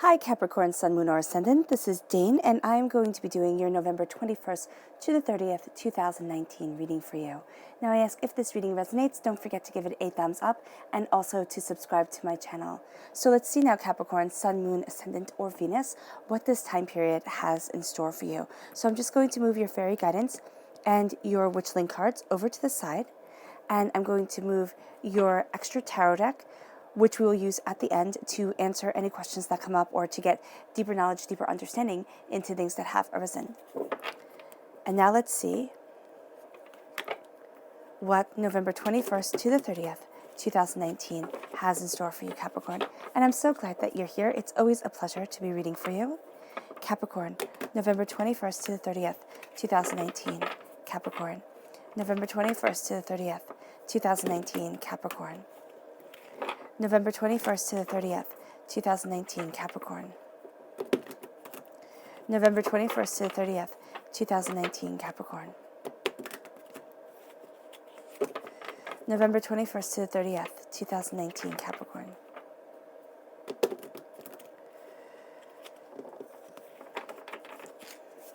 Hi Capricorn, Sun, Moon, or Ascendant. This is Dane, and I'm going to be doing your November 21st to the 30th, 2019 reading for you. Now I ask if this reading resonates, don't forget to give it a thumbs up and also to subscribe to my channel. So let's see now, Capricorn, Sun, Moon, Ascendant, or Venus, what this time period has in store for you. So I'm just going to move your fairy guidance and your witchling cards over to the side, and I'm going to move your extra tarot deck, which we will use at the end to answer any questions that come up or to get deeper knowledge, deeper understanding into things that have arisen. And now let's see what November 21st to the 30th, 2019 has in store for you, Capricorn. And I'm so glad that you're here. It's always a pleasure to be reading for you. Capricorn, November 21st to the 30th, 2019, Capricorn. November 21st to the 30th, 2019, Capricorn. November 21st to the 30th, 2019, Capricorn. November 21st to the 30th, 2019, Capricorn. November 21st to the 30th, 2019, Capricorn.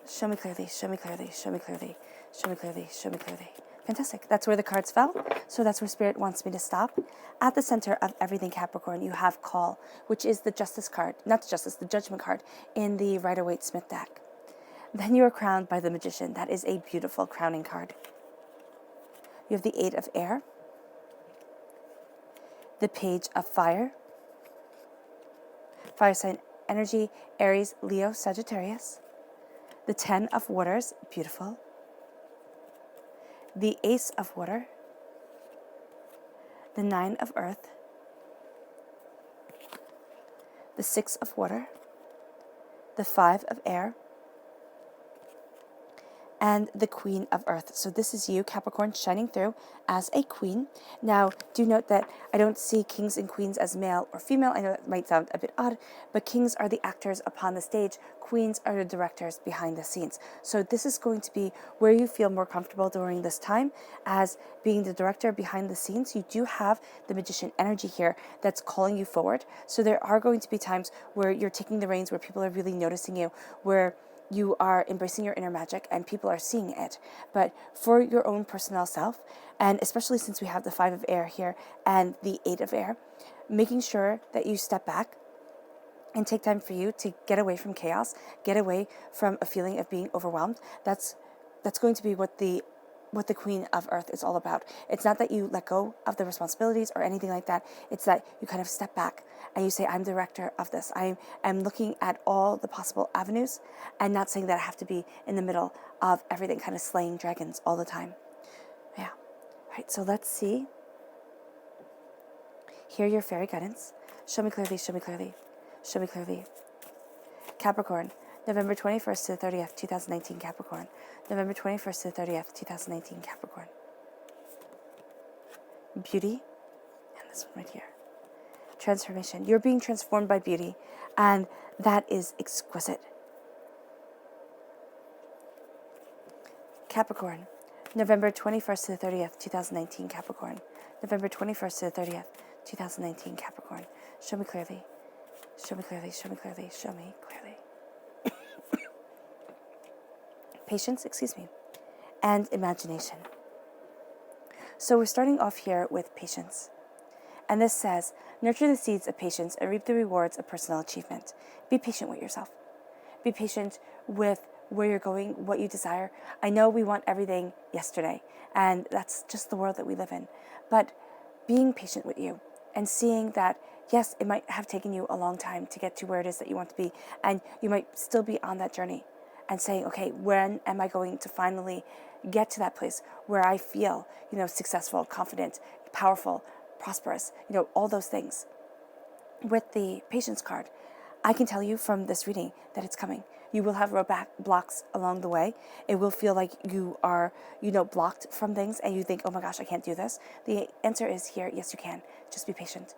Show me clearly, show me clearly, show me clearly, show me clearly, show me clearly. Fantastic. That's where the cards fell. So that's where Spirit wants me to stop. At the center of everything, Capricorn, you have Call, which is the Justice card, not the Justice, the Judgment card in the Rider-Waite-Smith deck. Then you are crowned by the Magician. That is a beautiful crowning card. You have the Eight of Air, the Page of Fire, Fire sign energy, Aries, Leo, Sagittarius, the Ten of Waters, beautiful, the Ace of Water, the Nine of Earth, the Six of Water, the Five of Air, and the Queen of Earth. So this is you, Capricorn, shining through as a queen. Now, do note that I don't see kings and queens as male or female. I know that might sound a bit odd, but kings are the actors upon the stage. Queens are the directors behind the scenes. So this is going to be where you feel more comfortable during this time as being the director behind the scenes. You do have the Magician energy here that's calling you forward. So there are going to be times where you're taking the reins, where people are really noticing you, where you are embracing your inner magic and people are seeing it. But for your own personal self, and especially since we have the Five of Air here and the Eight of Air, making sure that you step back and take time for you to get away from chaos, get away from a feeling of being overwhelmed. That's going to be what the Queen of Earth is all about. It's not that you let go of the responsibilities or anything like that. It's that you kind of step back and you say, I'm director of this. I am looking at all the possible avenues and not saying that I have to be in the middle of everything, kind of slaying dragons all the time. Yeah. All right, so let's see. Hear your fairy guidance. Show me clearly, show me clearly, show me clearly. Capricorn, November 21st to the 30th, 2019, Capricorn. November 21st to the 30th, 2019, Capricorn. Beauty, and this one right here. Transformation. You're being transformed by beauty, and that is exquisite. Capricorn, November 21st to the 30th, 2019, Capricorn. November 21st to the 30th, 2019, Capricorn. Show me clearly. Show me clearly, show me clearly, show me clearly. Patience, and imagination. So we're starting off here with patience. And this says, nurture the seeds of patience and reap the rewards of personal achievement. Be patient with yourself. Be patient with where you're going, what you desire. I know we want everything yesterday, and that's just the world that we live in. But being patient with you and seeing that, yes, it might have taken you a long time to get to where it is that you want to be, and you might still be on that journey, and saying, okay, when am I going to finally get to that place where I feel, successful, confident, powerful, prosperous, all those things. With the patience card, I can tell you from this reading that it's coming. You will have roadblock blocks along the way. It will feel like you are, blocked from things and you think, oh my gosh, I can't do this. The answer is here, yes, you can. Just be patient.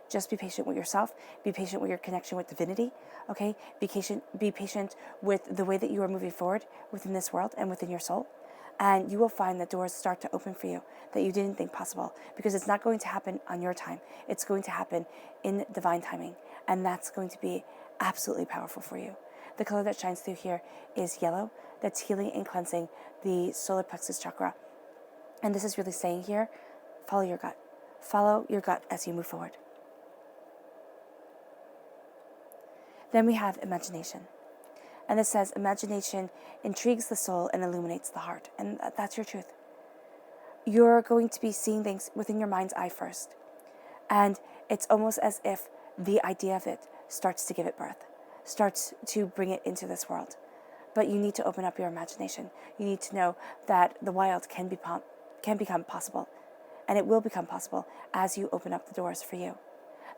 Just be patient with yourself. Be patient with your connection with divinity. Okay? Be patient with the way that you are moving forward within this world and within your soul. And you will find that doors start to open for you that you didn't think possible, because it's not going to happen on your time. It's going to happen in divine timing. And that's going to be absolutely powerful for you. The color that shines through here is yellow. That's healing and cleansing the solar plexus chakra. And this is really saying here, follow your gut. Follow your gut as you move forward. Then we have imagination. And this says, imagination intrigues the soul and illuminates the heart. And that's your truth. You're going to be seeing things within your mind's eye first. And it's almost as if the idea of it starts to give it birth, starts to bring it into this world. But you need to open up your imagination. You need to know that the wild can become possible. And it will become possible as you open up the doors for you.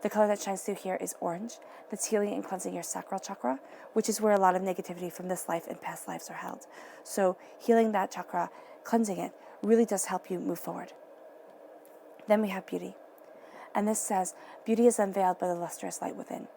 The color that shines through here is orange. That's healing and cleansing your sacral chakra, which is where a lot of negativity from this life and past lives are held. So healing that chakra, cleansing it, really does help you move forward. Then we have beauty. And this says, beauty is unveiled by the lustrous light within.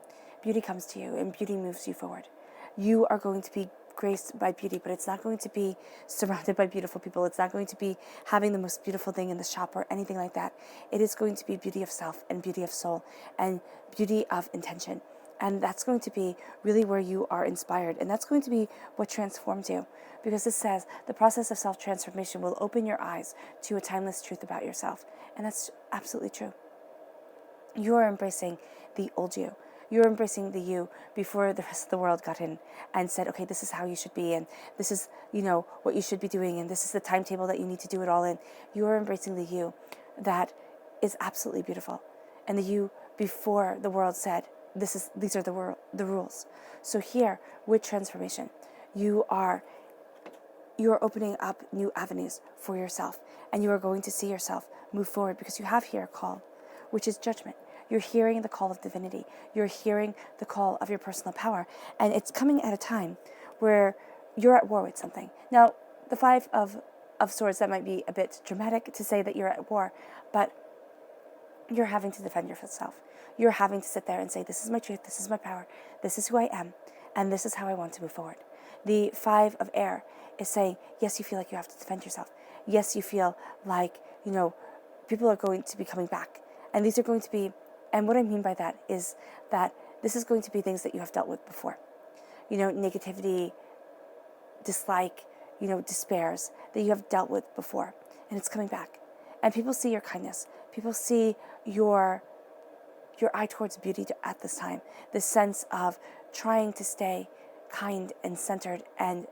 Beauty comes to you and beauty moves you forward. You are going to be graced by beauty, but it's not going to be surrounded by beautiful people. It's not going to be having the most beautiful thing in the shop or anything like that. It is going to be beauty of self and beauty of soul and beauty of intention. And that's going to be really where you are inspired. And that's going to be what transforms you. Because this says the process of self-transformation will open your eyes to a timeless truth about yourself. And that's absolutely true. You are embracing the old you. You're embracing the you before the rest of the world got in and said, okay, this is how you should be, and this is, what you should be doing, and this is the timetable that you need to do it all in. You are embracing the you that is absolutely beautiful. And the you before the world said, these are the rules. So here, with transformation, you are opening up new avenues for yourself, and you are going to see yourself move forward because you have here a call, which is judgment. You're hearing the call of divinity. You're hearing the call of your personal power. And it's coming at a time where you're at war with something. Now, the Five of Swords, that might be a bit dramatic to say that you're at war, but you're having to defend yourself. You're having to sit there and say, this is my truth, this is my power, this is who I am, and this is how I want to move forward. The Five of Air is saying, yes, you feel like you have to defend yourself. Yes, you feel like, people are going to be coming back. And these are going to be, and what I mean by that is that this is going to be things that you have dealt with before. Negativity, dislike, despairs that you have dealt with before. And it's coming back. And people see your kindness. People see your eye towards beauty at this time. This sense of trying to stay kind and centered and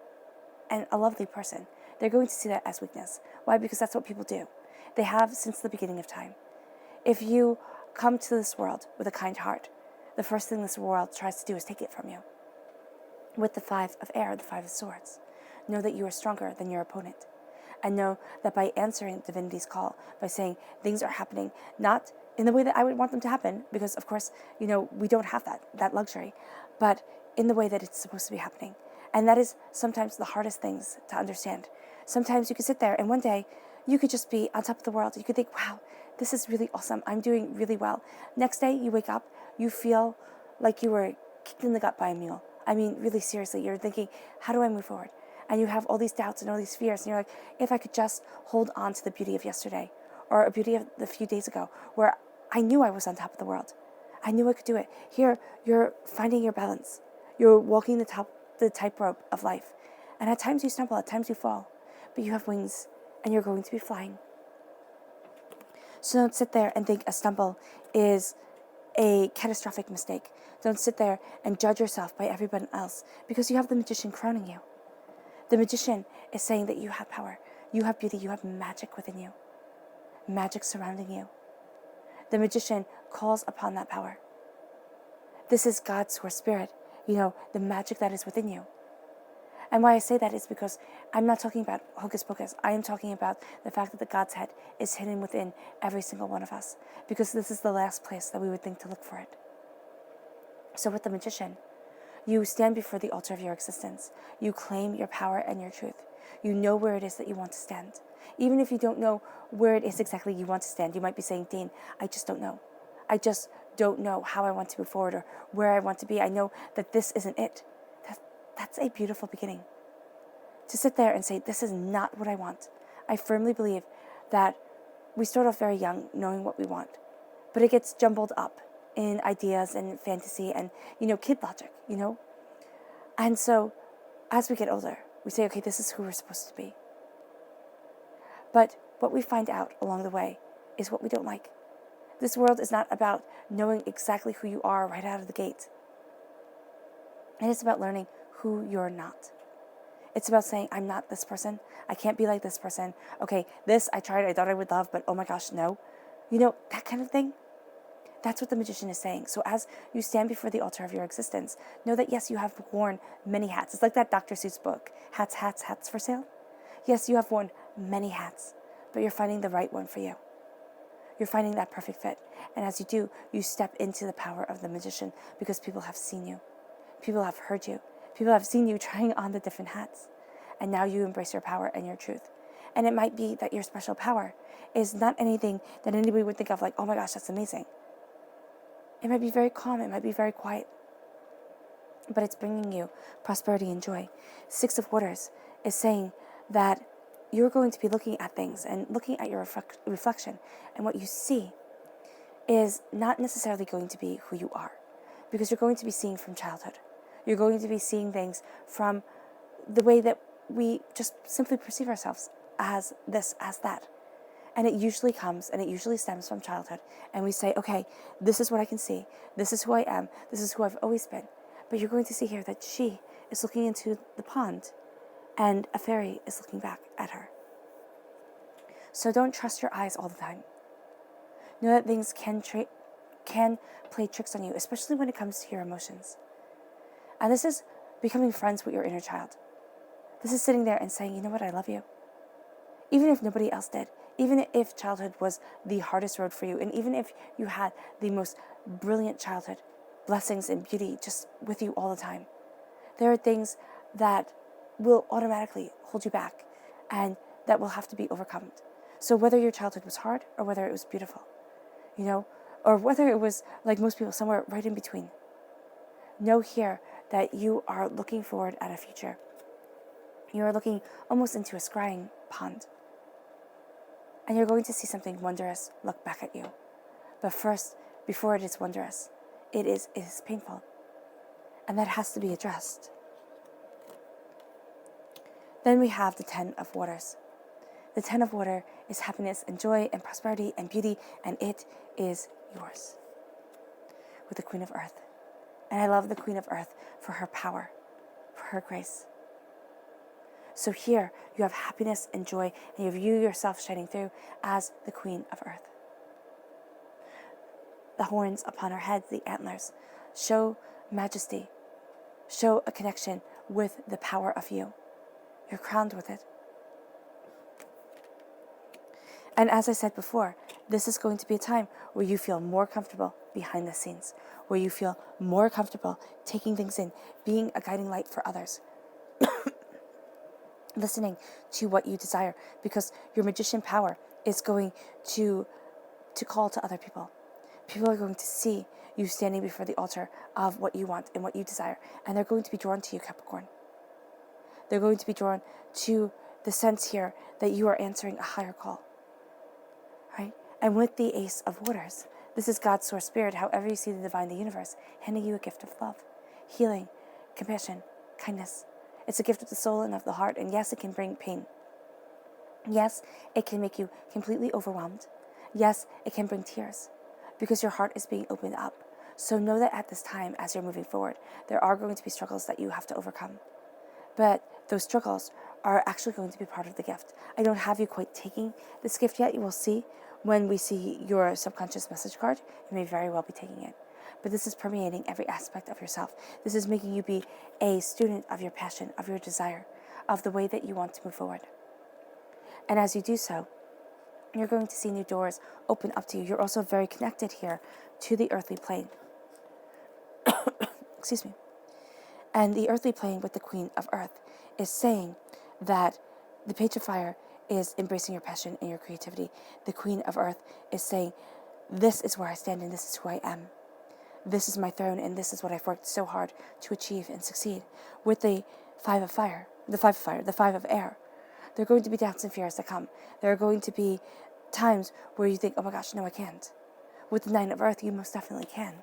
a lovely person. They're going to see that as weakness. Why? Because that's what people do. They have since the beginning of time. If you come to this world with a kind heart, the first thing this world tries to do is take it from you. With the Five of Air, the Five of Swords, know that you are stronger than your opponent. And know that by answering divinity's call, by saying things are happening, not in the way that I would want them to happen, because of course, we don't have that luxury, but in the way that it's supposed to be happening. And that is sometimes the hardest things to understand. Sometimes you could sit there and one day you could just be on top of the world. You could think, wow, this is really awesome. I'm doing really well. Next day you wake up, you feel like you were kicked in the gut by a mule. I mean, really seriously, you're thinking, how do I move forward? And you have all these doubts and all these fears. And you're like, if I could just hold on to the beauty of yesterday or a beauty of the few days ago where I knew I was on top of the world. I knew I could do it. Here, you're finding your balance. You're walking the tightrope of life. And at times you stumble, at times you fall. But you have wings and you're going to be flying. So don't sit there and think a stumble is a catastrophic mistake. Don't sit there and judge yourself by everyone else because you have the magician crowning you. The magician is saying that you have power, you have beauty, you have magic within you, magic surrounding you. The magician calls upon that power. This is God's source spirit, the magic that is within you. And why I say that is because I'm not talking about hocus pocus. I am talking about the fact that the God's head is hidden within every single one of us, because this is the last place that we would think to look for it. So with the magician, you stand before the altar of your existence. You claim your power and your truth. You know where it is that you want to stand. Even if you don't know where it is exactly you want to stand, you might be saying, Dean, I just don't know. I just don't know how I want to move forward or where I want to be. I know that this isn't it. That's a beautiful beginning. To sit there and say, this is not what I want. I firmly believe that we start off very young knowing what we want, but it gets jumbled up in ideas and fantasy and, kid logic, And so as we get older, we say, okay, this is who we're supposed to be. But what we find out along the way is what we don't like. This world is not about knowing exactly who you are right out of the gate. It is about learning who you're not. It's about saying, I'm not this person. I can't be like this person. Okay, this I tried, I thought I would love, but oh my gosh, no. That kind of thing. That's what the magician is saying. So as you stand before the altar of your existence, know that yes, you have worn many hats. It's like that Dr. Seuss book, Hats, Hats, Hats for Sale. Yes, you have worn many hats, but you're finding the right one for you. You're finding that perfect fit. And as you do, you step into the power of the magician because people have seen you. People have heard you. People have seen you trying on the different hats. And now you embrace your power and your truth. And it might be that your special power is not anything that anybody would think of like, oh my gosh, that's amazing. It might be very calm. It might be very quiet. But it's bringing you prosperity and joy. Six of Waters is saying that you're going to be looking at things and looking at your reflection. And what you see is not necessarily going to be who you are. Because you're going to be seeing from childhood. You're going to be seeing things from the way that we just simply perceive ourselves as this, as that. And it usually comes and it usually stems from childhood. And we say, okay, this is what I can see. This is who I am. This is who I've always been. But you're going to see here that she is looking into the pond and a fairy is looking back at her. So don't trust your eyes all the time. Know that things can play tricks on you, especially when it comes to your emotions. And this is becoming friends with your inner child. This is sitting there and saying, you know what, I love you. Even if nobody else did. Even if childhood was the hardest road for you, and even if you had the most brilliant childhood, blessings and beauty just with you all the time, there are things that will automatically hold you back and that will have to be overcome. So whether your childhood was hard or whether it was beautiful, or whether it was, like most people, somewhere right in between, know here that you are looking forward at a future. You are looking almost into a scrying pond. And you're going to see something wondrous look back at you. But first, before it is wondrous, it is painful. And that has to be addressed. Then we have the Ten of Waters. The Ten of Water is happiness and joy and prosperity and beauty, and it is yours. With the Queen of Earth. And I love the Queen of Earth for her power, for her grace. So here you have happiness and joy, and you view yourself shining through as the Queen of Earth. The horns upon her head, the antlers, show majesty, show a connection with the power of you. You're crowned with it. And as I said before, this is going to be a time where you feel more comfortable behind the scenes, where you feel more comfortable taking things in, being a guiding light for others. Listening to what you desire, because your magician power is going to call to other people. People are going to see you standing before the altar of what you want and what you desire, and they're going to be drawn to you, Capricorn. They're going to be drawn to the sense here that you are answering a higher call, right? And with the Ace of Waters, this is God's source spirit, however you see the divine, the universe, handing you a gift of love, healing, compassion, kindness. It's a gift of the soul and of the heart, and yes, it can bring pain. Yes, it can make you completely overwhelmed. Yes, it can bring tears, because your heart is being opened up. So know that at this time, as you're moving forward, there are going to be struggles that you have to overcome. But those struggles are actually going to be part of the gift. I don't have you quite taking this gift yet. You will see when we see your subconscious message card. You may very well be taking it. But this is permeating every aspect of yourself. This is making you be a student of your passion, of your desire, of the way that you want to move forward. And as you do so, you're going to see new doors open up to you. You're also very connected here to the earthly plane. Excuse me. And the earthly plane with the Queen of Earth is saying that the Page of Fire is embracing your passion and your creativity. The Queen of Earth is saying, this is where I stand and this is who I am. This is my throne and this is what I've worked so hard to achieve and succeed. With the Five of Fire, the Five of Air, there are going to be doubts and fears that come. There are going to be times where you think, oh my gosh, no, I can't. With the Nine of Earth, you most definitely can.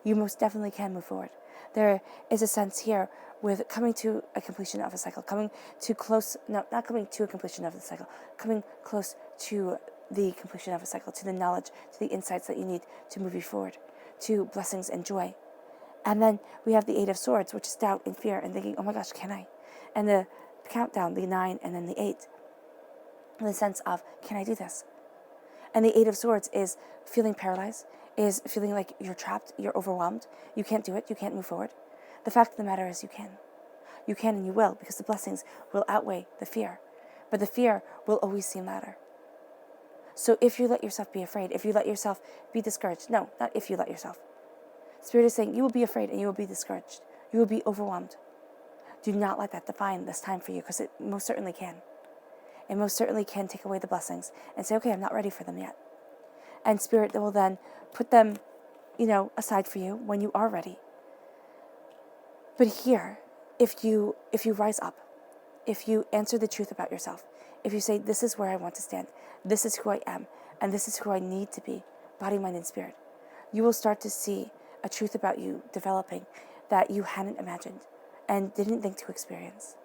You most definitely can move forward. There is a sense here with coming to a completion of a cycle, coming to close, no, not coming to a completion of the cycle, coming close to the completion of a cycle, to the knowledge, to the insights that you need to move you forward, to blessings and joy. And then we have the Eight of Swords, which is doubt and fear and thinking, oh my gosh, can I? And the countdown, the 9 and then the 8, in the sense of, can I do this? And the Eight of Swords is feeling paralyzed, is feeling like you're trapped, you're overwhelmed, you can't do it, you can't move forward. The fact of the matter is you can. You can and you will, because the blessings will outweigh the fear. But the fear will always seem louder. So if you let yourself be afraid, if you let yourself be discouraged, no, not if you let yourself. Spirit is saying you will be afraid and you will be discouraged. You will be overwhelmed. Do not let that define this time for you, because it most certainly can. It most certainly can take away the blessings and say, okay, I'm not ready for them yet. And Spirit will then put them, aside for you when you are ready. But here, if you rise up, if you answer the truth about yourself, if you say, this is where I want to stand, this is who I am, and this is who I need to be, body, mind, and spirit, you will start to see a truth about you developing that you hadn't imagined and didn't think to experience.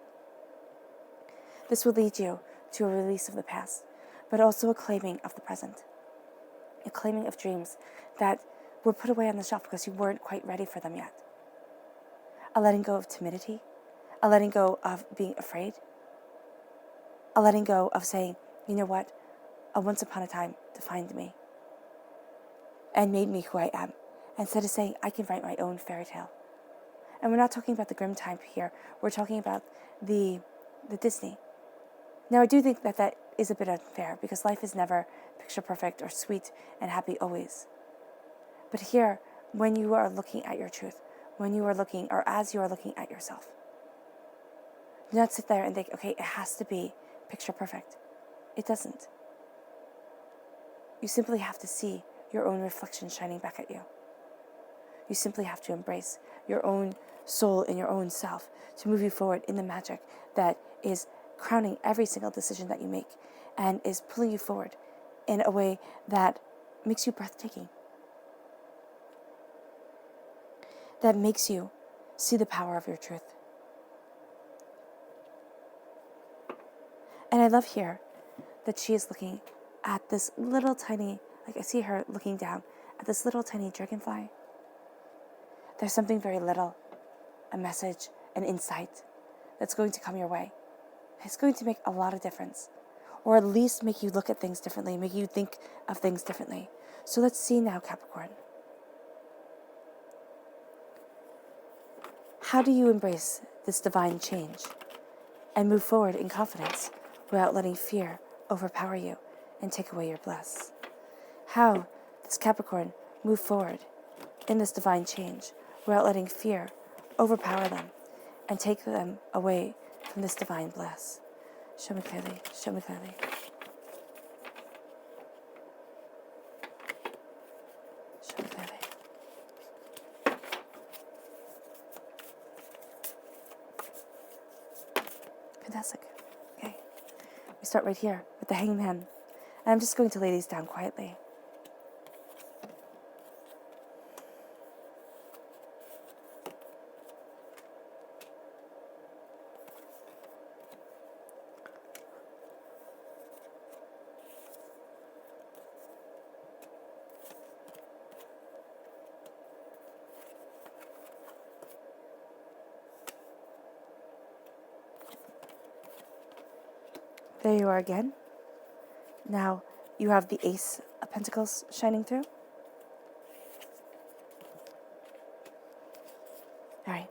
This will lead you to a release of the past, but also a claiming of the present, a claiming of dreams that were put away on the shelf because you weren't quite ready for them yet. A letting go of timidity, a letting go of being afraid, a letting go of saying, you know what, a once upon a time defined me and made me who I am, instead of saying, I can write my own fairy tale. And we're not talking about the grim type here, we're talking about the Disney. Now, I do think that is a bit unfair, because life is never picture perfect or sweet and happy always. But here, when you are looking at your truth, when you are looking, or as you are looking at yourself, do not sit there and think, okay, it has to be picture perfect. It doesn't. You simply have to see your own reflection shining back at you. You simply have to embrace your own soul and your own self to move you forward in the magic that is crowning every single decision that you make and is pulling you forward in a way that makes you breathtaking, that makes you see the power of your truth. And I love here that she is looking at this little tiny, I see her looking down at this little tiny dragonfly. There's something very little, a message, an insight that's going to come your way. It's going to make a lot of difference, or at least make you look at things differently, make you think of things differently. So let's see now, Capricorn. How do you embrace this divine change and move forward in confidence without letting fear overpower you and take away your bliss? How does Capricorn move forward in this divine change without letting fear overpower them and take them away from this divine bliss? Show me clearly, show me clearly. Show me clearly. Fantastic. Okay. We start right here with the Hangman. And I'm just going to lay these down quietly. There you are again. Now you have the Ace of Pentacles shining through. All right.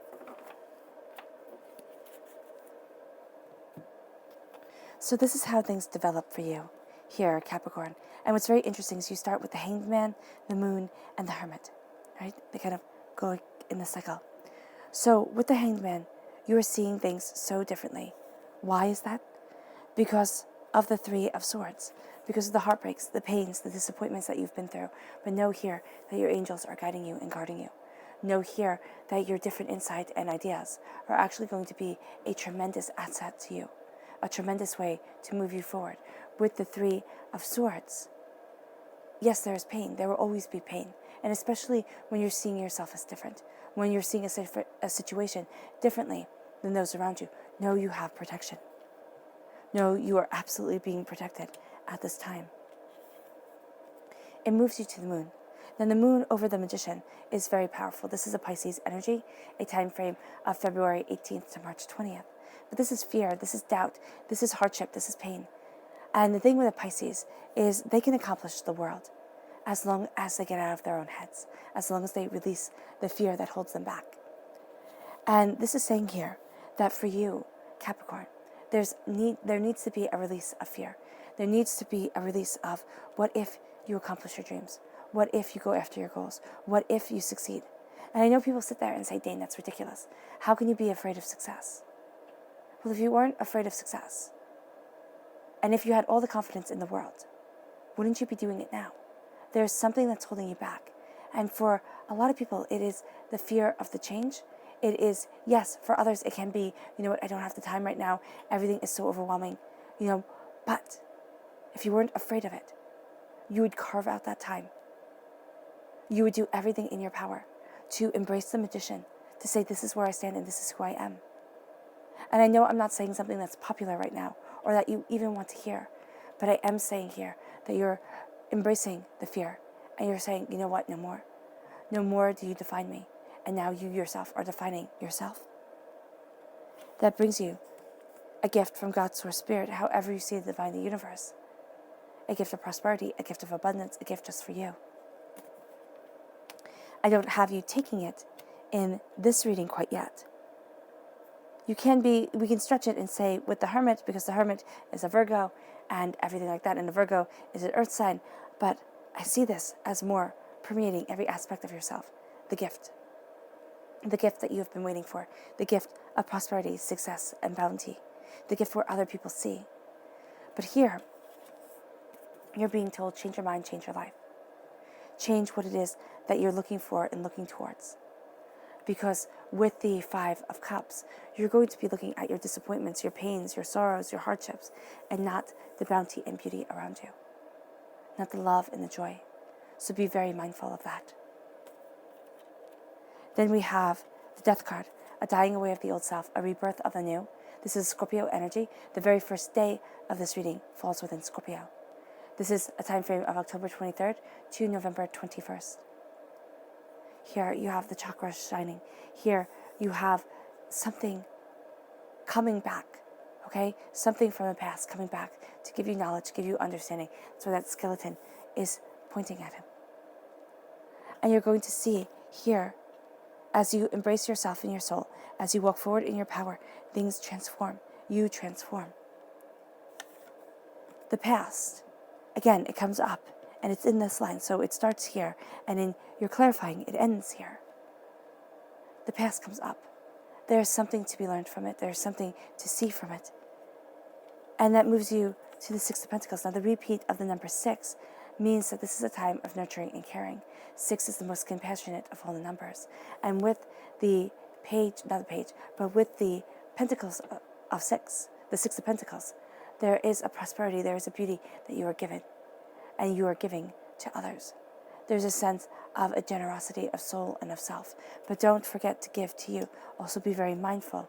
So this is how things develop for you here, Capricorn. And what's very interesting is you start with the Hanged Man, the Moon, and the Hermit. Right? They kind of go in the cycle. So with the Hanged Man, you are seeing things so differently. Why is that? Because of the Three of Swords, because of the heartbreaks, the pains, the disappointments that you've been through. But know here that your angels are guiding you and guarding you. Know here that your different insight and ideas are actually going to be a tremendous asset to you, a tremendous way to move you forward. With the Three of Swords, yes, there is pain. There will always be pain. And especially when you're seeing yourself as different, when you're seeing a situation differently than those around you. Know you have protection. Know you are absolutely being protected at this time. It moves you to the moon. Then the moon over the magician is very powerful. This is a Pisces energy, a time frame of February 18th to March 20th. But this is fear, this is doubt, this is hardship, this is pain. And the thing with a Pisces is they can accomplish the world as long as they get out of their own heads, as long as they release the fear that holds them back. And this is saying here that for you, Capricorn, there needs to be a release of fear. There needs to be a release of what if you accomplish your dreams? What if you go after your goals? What if you succeed? And I know people sit there and say, Dane, that's ridiculous. How can you be afraid of success? Well, if you weren't afraid of success, and if you had all the confidence in the world, wouldn't you be doing it now? There's something that's holding you back. And for a lot of people, it is the fear of the change. It is, yes, for others, it can be, you know what, I don't have the time right now. Everything is so overwhelming, but if you weren't afraid of it, you would carve out that time. You would do everything in your power to embrace the magician, to say, this is where I stand and this is who I am. And I know I'm not saying something that's popular right now or that you even want to hear, but I am saying here that you're embracing the fear and you're saying, you know what, no more. No more do you define me. And now you yourself are defining yourself. That brings you a gift from God's source spirit, however you see the divine, the universe. A gift of prosperity, a gift of abundance, a gift just for you. I don't have you taking it in this reading quite yet. We can stretch it and say with the Hermit, because the Hermit is a Virgo and everything like that, and the Virgo is an earth sign, but I see this as more permeating every aspect of yourself. The gift that you have been waiting for, the gift of prosperity, success, and bounty, the gift where other people see. But here, you're being told, change your mind, change your life. Change what it is that you're looking for and looking towards. Because with the Five of Cups, you're going to be looking at your disappointments, your pains, your sorrows, your hardships, and not the bounty and beauty around you. Not the love and the joy. So be very mindful of that. Then we have the Death card, a dying away of the old self, a rebirth of the new. This is Scorpio energy. The very first day of this reading falls within Scorpio. This is a time frame of October 23rd to November 21st. Here you have the chakras shining. Here you have something coming back, okay? Something from the past coming back to give you knowledge, give you understanding. So that skeleton is pointing at him. And you're going to see here, as you embrace yourself and your soul, as you walk forward in your power, things transform. You transform. The past, again, it comes up. And it's in this line, so it starts here, and in your clarifying, it ends here. The past comes up. There's something to be learned from it. There's something to see from it. And that moves you to the Six of Pentacles. Now, the repeat of the number 6 means that this is a time of nurturing and caring. 6 is the most compassionate of all the numbers. And with the with the Pentacles of 6, the Six of Pentacles, there is a prosperity, there is a beauty that you are given. And you are giving to others. There's a sense of a generosity of soul and of self. But don't forget to give to you. Also be very mindful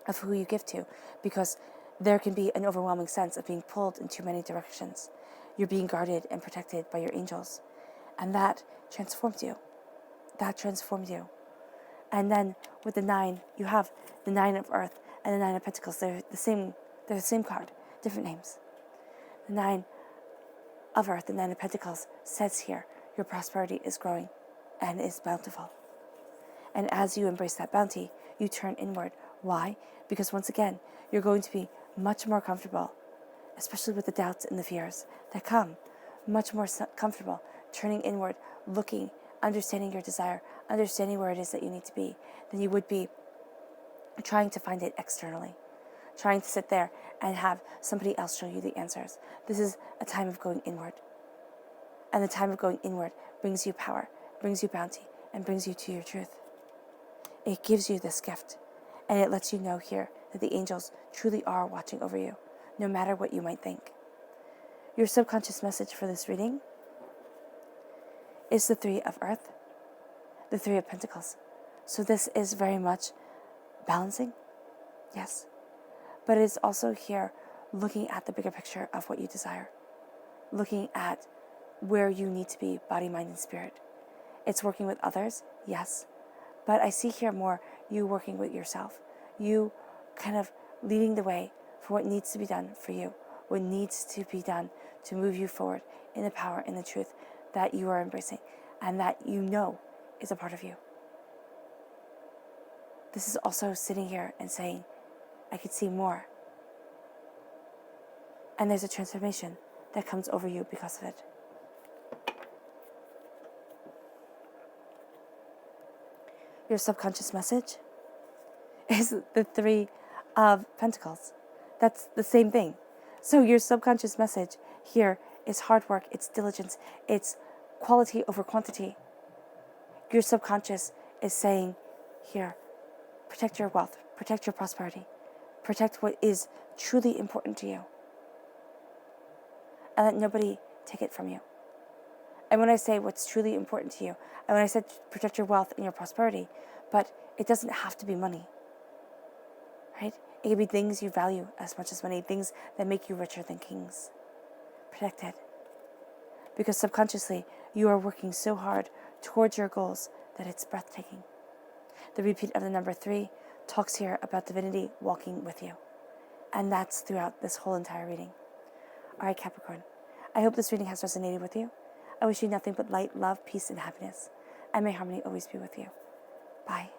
of who you give to, because there can be an overwhelming sense of being pulled in too many directions. You're being guarded and protected by your angels. And that transforms you. That transforms you. And then with the 9, you have the 9 of Earth and the 9 of Pentacles. They're the same card, different names. The 9 of Earth and 9 of Pentacles says here, your prosperity is growing and is bountiful. And as you embrace that bounty, you turn inward. Why? Because once again, you're going to be much more comfortable, especially with the doubts and the fears that come, much more comfortable turning inward, looking, understanding your desire, understanding where it is that you need to be, than you would be trying to find it externally, trying to sit there and have somebody else show you the answers. This is a time of going inward. And the time of going inward brings you power, brings you bounty, and brings you to your truth. It gives you this gift, and it lets you know here that the angels truly are watching over you, no matter what you might think. Your subconscious message for this reading is the Three of Earth, the Three of Pentacles. So this is very much balancing, yes. But it is also here looking at the bigger picture of what you desire, looking at where you need to be, body, mind, and spirit. It's working with others, yes. But I see here more you working with yourself, you kind of leading the way for what needs to be done for you, what needs to be done to move you forward in the power, in the truth that you are embracing and that you know is a part of you. This is also sitting here and saying, I could see more. And there's a transformation that comes over you because of it. Your subconscious message is the Three of Pentacles. That's the same thing. So your subconscious message here is hard work, it's diligence, it's quality over quantity. Your subconscious is saying here, protect your wealth, protect your prosperity, protect what is truly important to you, and let nobody take it from you. And when I say what's truly important to you, and when I said protect your wealth and your prosperity, but it doesn't have to be money, right? It can be things you value as much as money, things that make you richer than kings. Protect it. Because subconsciously, you are working so hard towards your goals that it's breathtaking. The repeat of the number 3 talks here about divinity walking with you. And that's throughout this whole entire reading. All right, Capricorn, I hope this reading has resonated with you. I wish you nothing but light, love, peace, and happiness. And may harmony always be with you. Bye.